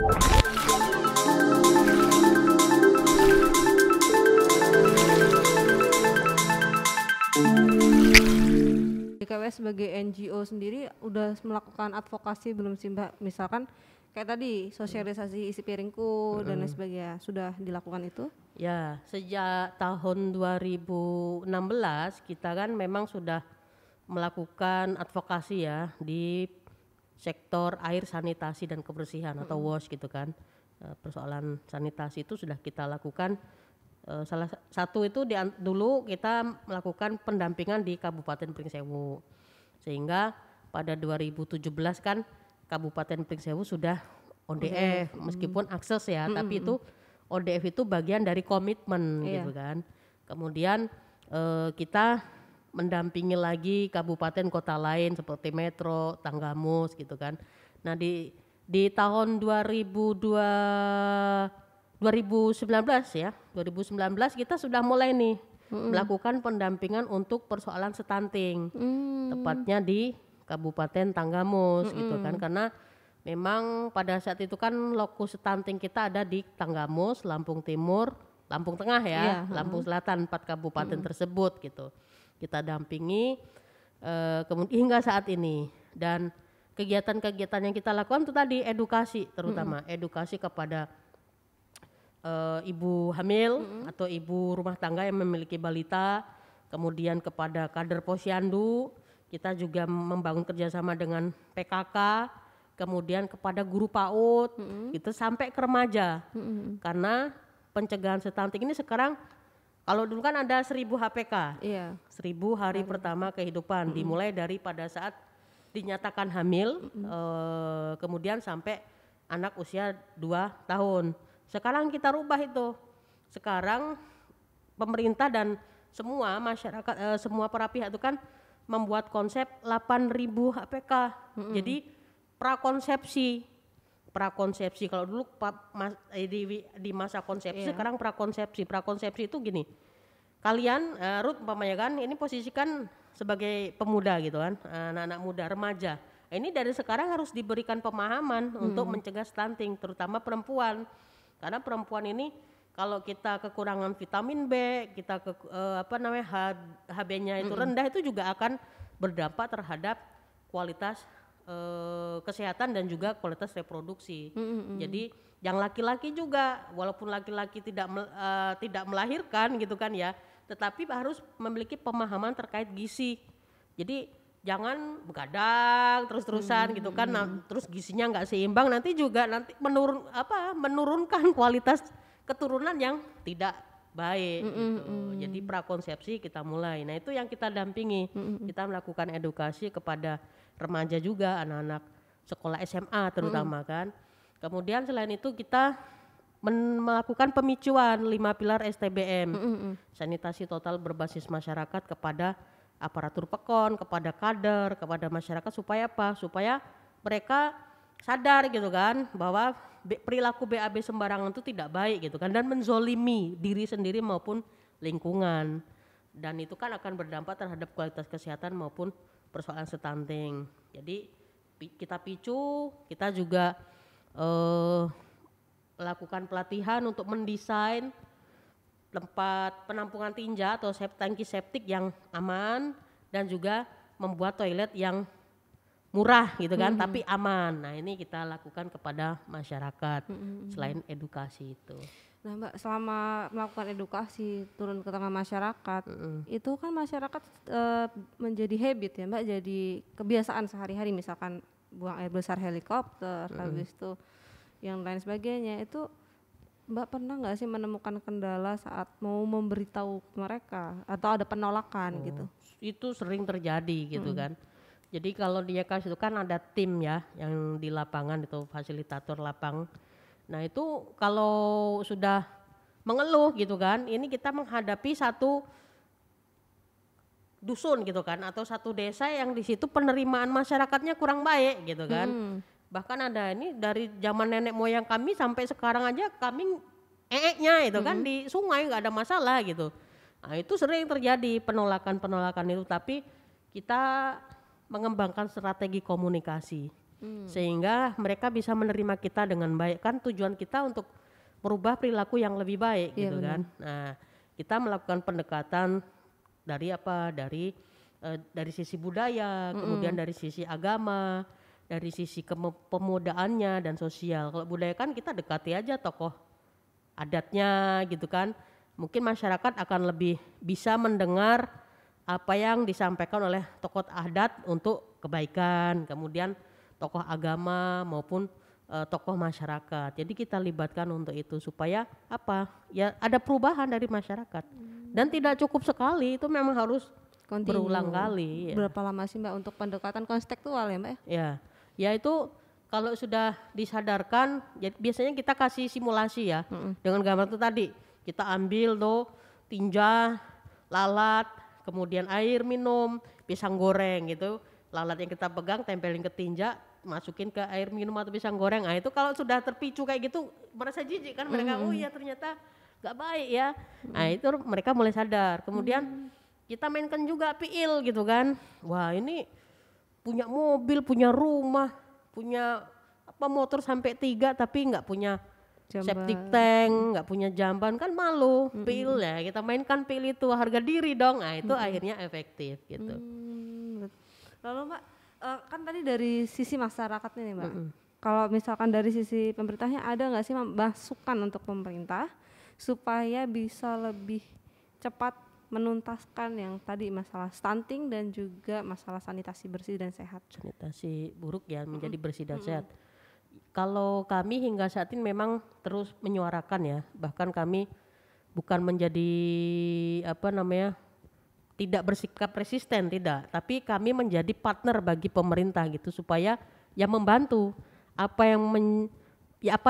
DKW sebagai NGO sendiri udah melakukan advokasi belum sih Mbak? Misalkan kayak tadi sosialisasi isi piringku dan lain sebagainya, sudah dilakukan itu? Ya, sejak tahun 2016 kita kan memang sudah melakukan advokasi ya di sektor air, sanitasi dan kebersihan atau WASH gitu kan. Persoalan sanitasi itu sudah kita lakukan. Salah satu itu dulu kita melakukan pendampingan di Kabupaten Pringsewu, sehingga pada 2017 kan Kabupaten Pringsewu sudah ODF meskipun akses ya, tapi itu ODF itu bagian dari komitmen gitu kan. Kemudian kita mendampingi lagi kabupaten kota lain seperti Metro, Tanggamus gitu kan. Nah di tahun 2019 ya, 2019 kita sudah mulai nih melakukan pendampingan untuk persoalan stunting, tepatnya di Kabupaten Tanggamus gitu kan, karena memang pada saat itu kan lokus stunting kita ada di Tanggamus, Lampung Timur, Lampung Tengah ya, Lampung Selatan, 4 kabupaten tersebut gitu. Kita dampingi kemudian hingga saat ini, dan kegiatan-kegiatan yang kita lakukan itu tadi edukasi, terutama edukasi kepada ibu hamil atau ibu rumah tangga yang memiliki balita, kemudian kepada kader posyandu, kita juga membangun kerjasama dengan PKK, kemudian kepada guru PAUD, itu sampai ke remaja, karena pencegahan stunting ini sekarang kalau dulu kan ada 1000 HPK, 1000 hari pertama kehidupan, dimulai dari pada saat dinyatakan hamil, kemudian sampai anak usia 2 tahun. Sekarang kita rubah itu. Sekarang pemerintah dan semua masyarakat, semua para pihak itu kan membuat konsep 8000 HPK. Jadi prakonsepsi kalau dulu di masa konsepsi, sekarang prakonsepsi itu gini. Kalian Ruth umpamanya kan ini posisikan sebagai pemuda gitu kan, anak-anak muda, remaja. Ini dari sekarang harus diberikan pemahaman untuk mencegah stunting, terutama perempuan. Karena perempuan ini kalau kita kekurangan vitamin B, kita HB-nya itu rendah, itu juga akan berdampak terhadap kualitas kesehatan dan juga kualitas reproduksi. Jadi yang laki-laki juga, walaupun laki-laki tidak melahirkan gitu kan ya, tetapi harus memiliki pemahaman terkait gizi. Jadi jangan begadang terus-terusan gitu kan, terus gizinya nggak seimbang, nanti menurunkan kualitas keturunan yang tidak baik gitu. Jadi prakonsepsi kita mulai. Nah itu yang kita dampingi. Kita melakukan edukasi kepada remaja juga, anak-anak sekolah SMA terutama kan. Kemudian selain itu kita melakukan pemicuan 5 pilar STBM, sanitasi total berbasis masyarakat, kepada aparatur PEKON, kepada kader, kepada masyarakat, supaya apa? Supaya mereka sadar gitu kan bahwa perilaku BAB sembarangan itu tidak baik gitu kan, dan menzolimi diri sendiri maupun lingkungan, dan itu kan akan berdampak terhadap kualitas kesehatan maupun persoalan stunting. Jadi kita picu, kita juga melakukan pelatihan untuk mendesain tempat penampungan tinja atau tangki septik yang aman, dan juga membuat toilet yang murah gitu kan, tapi aman. Nah ini kita lakukan kepada masyarakat selain edukasi itu. Nah Mbak, selama melakukan edukasi turun ke tengah masyarakat, itu kan masyarakat menjadi habit ya Mbak, jadi kebiasaan sehari-hari, misalkan buang air besar helikopter, habis itu yang lain sebagainya. Itu Mbak pernah nggak sih menemukan kendala saat mau memberitahu mereka atau ada penolakan gitu? Itu sering terjadi gitu kan. Jadi kalau di YKS itu kan ada tim ya yang di lapangan, itu fasilitator lapang. Nah itu kalau sudah mengeluh gitu kan, ini kita menghadapi satu dusun gitu kan, atau satu desa yang di situ penerimaan masyarakatnya kurang baik gitu kan. Bahkan ada ini dari zaman nenek moyang kami sampai sekarang aja kami itu kan di sungai nggak ada masalah gitu. Nah itu sering terjadi penolakan itu, tapi kita mengembangkan strategi komunikasi. sehingga mereka bisa menerima kita dengan baik. Kan tujuan kita untuk merubah perilaku yang lebih baik gitu kan. Nah, kita melakukan pendekatan dari dari sisi budaya, kemudian dari sisi agama, dari sisi pemudaannya dan sosial. Kalau budaya kan kita dekati aja tokoh adatnya gitu kan. Mungkin masyarakat akan lebih bisa mendengar apa yang disampaikan oleh tokoh adat untuk kebaikan, kemudian tokoh agama maupun tokoh masyarakat. Jadi kita libatkan untuk itu supaya apa? Ya ada perubahan dari masyarakat. Dan tidak cukup sekali, itu memang harus berulang kali. Berapa lama sih Mbak untuk pendekatan konstekstual ya Mbak? Ya itu kalau sudah disadarkan, ya biasanya kita kasih simulasi ya. Dengan gambar itu tadi, kita ambil tinja, lalat, kemudian air minum, pisang goreng gitu. Lalat yang kita pegang tempelin ke tinja, masukin ke air minum atau pisang goreng. Nah itu kalau sudah terpicu kayak gitu merasa jijik kan mereka, oh ya ternyata gak baik ya. Nah itu mereka mulai sadar. Kemudian kita mainkan juga piil gitu kan. Wah ini punya mobil, punya rumah, punya motor sampai 3 tapi nggak punya septic tank, nggak punya jamban, kan malu. Piil ya, kita mainkan piil itu harga diri dong. Nah itu akhirnya efektif gitu. Lalu Mbak, kan tadi dari sisi masyarakatnya nih Mbak. Kalau misalkan dari sisi pemerintahnya ada nggak sih masukan untuk pemerintah supaya bisa lebih cepat menuntaskan yang tadi masalah stunting dan juga masalah sanitasi bersih dan sehat. Sanitasi buruk ya menjadi bersih dan sehat. Kalau kami hingga saat ini memang terus menyuarakan ya, bahkan kami bukan menjadi tidak bersikap resisten, tidak, tapi kami menjadi partner bagi pemerintah gitu supaya ya membantu apa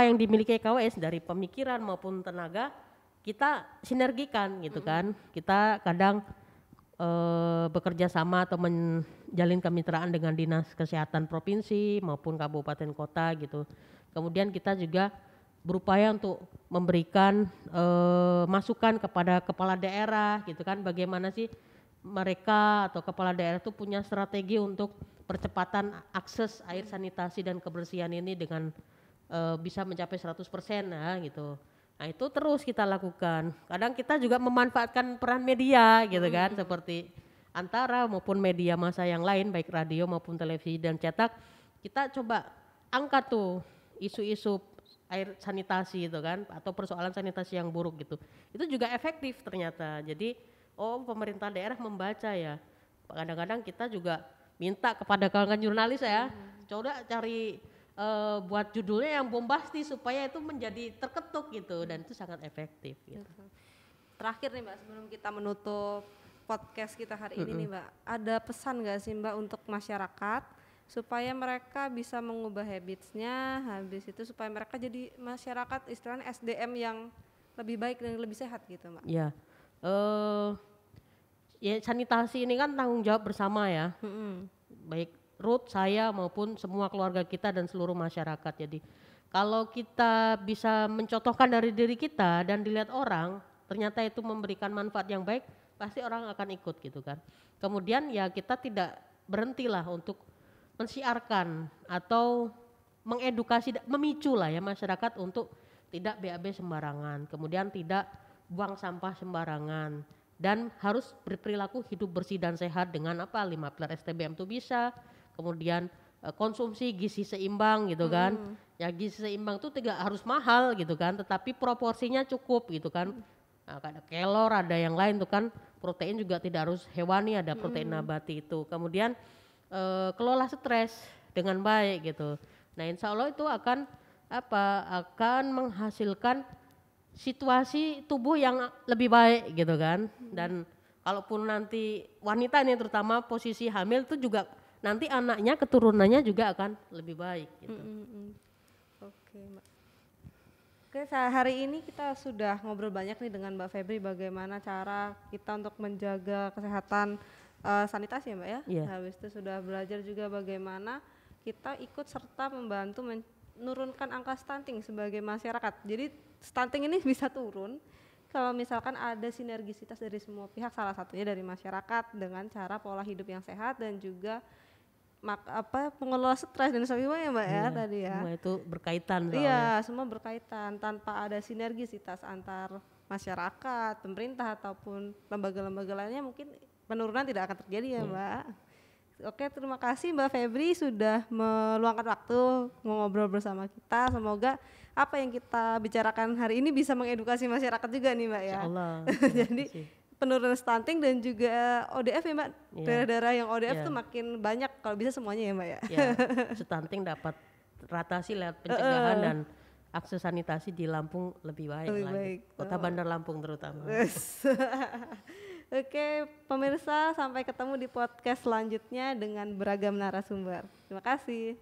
yang dimiliki KWS dari pemikiran maupun tenaga kita sinergikan gitu kan. Kita kadang bekerja sama atau menjalin kemitraan dengan dinas kesehatan provinsi maupun kabupaten kota gitu. Kemudian kita juga berupaya untuk memberikan masukan kepada kepala daerah gitu kan, bagaimana sih mereka atau kepala daerah itu punya strategi untuk percepatan akses air sanitasi dan kebersihan ini dengan bisa mencapai 100% ya gitu. Nah itu terus kita lakukan. Kadang kita juga memanfaatkan peran media gitu kan, seperti Antara maupun media massa yang lain baik radio maupun televisi dan cetak. Kita coba angkat tuh isu-isu air sanitasi itu kan, atau persoalan sanitasi yang buruk gitu. Itu juga efektif ternyata. Jadi pemerintah daerah membaca ya. Kadang-kadang kita juga minta kepada kalangan jurnalis ya, coba cari buat judulnya yang bombastis supaya itu menjadi terketuk gitu, dan itu sangat efektif gitu. Terakhir nih Mbak, sebelum kita menutup podcast kita hari ini nih Mbak, ada pesan gak sih Mbak untuk masyarakat supaya mereka bisa mengubah habitsnya, habis itu supaya mereka jadi masyarakat istilahnya SDM yang lebih baik dan lebih sehat gitu Mbak? Ya, ya sanitasi ini kan tanggung jawab bersama ya, baik Ruth, saya maupun semua keluarga kita dan seluruh masyarakat. Jadi kalau kita bisa mencontohkan dari diri kita dan dilihat orang, ternyata itu memberikan manfaat yang baik, pasti orang akan ikut gitu kan. Kemudian ya kita tidak berhentilah untuk mensiarkan atau mengedukasi, memicu lah ya masyarakat untuk tidak BAB sembarangan, kemudian tidak buang sampah sembarangan, dan harus berperilaku hidup bersih dan sehat dengan 5 pilar STBM itu bisa. Kemudian konsumsi gizi seimbang gitu kan. Ya gizi seimbang itu tidak harus mahal gitu kan, tetapi proporsinya cukup gitu kan. Nah, ada kelor, ada yang lain tuh kan, protein juga tidak harus hewani, ada protein nabati itu. Kemudian kelola stres dengan baik gitu. Nah, insya Allah itu akan menghasilkan situasi tubuh yang lebih baik gitu kan. Dan kalaupun nanti wanita ini terutama posisi hamil itu juga nanti anaknya, keturunannya juga akan lebih baik gitu. Oke Mbak. Oke, hari ini kita sudah ngobrol banyak nih dengan Mbak Febri bagaimana cara kita untuk menjaga kesehatan sanitasi ya Mbak ya. Habis itu sudah belajar juga bagaimana kita ikut serta membantu menurunkan angka stunting sebagai masyarakat. Jadi stunting ini bisa turun kalau misalkan ada sinergisitas dari semua pihak, salah satunya dari masyarakat dengan cara pola hidup yang sehat dan juga mengelola stres dan sebagainya Mbak ya tadi ya. Semua itu berkaitan soalnya. Iya, semua berkaitan. Tanpa ada sinergisitas antar masyarakat, pemerintah ataupun lembaga-lembaga lainnya mungkin penurunan tidak akan terjadi ya Mbak. Oke, terima kasih Mbak Febri sudah meluangkan waktu ngobrol bersama kita. Semoga apa yang kita bicarakan hari ini bisa mengedukasi masyarakat juga nih Mbak ya. Insyaallah. Jadi penurunan stunting dan juga ODF ya Mbak. Daerah-daerah yang ODF tuh makin banyak kalau bisa semuanya ya Mbak ya. Ya, stunting dapat teratasi lewat pencegahan dan akses sanitasi di Lampung lebih baik lagi. Kota Bandar Lampung terutama. Oke, pemirsa, sampai ketemu di podcast selanjutnya dengan beragam narasumber. Terima kasih.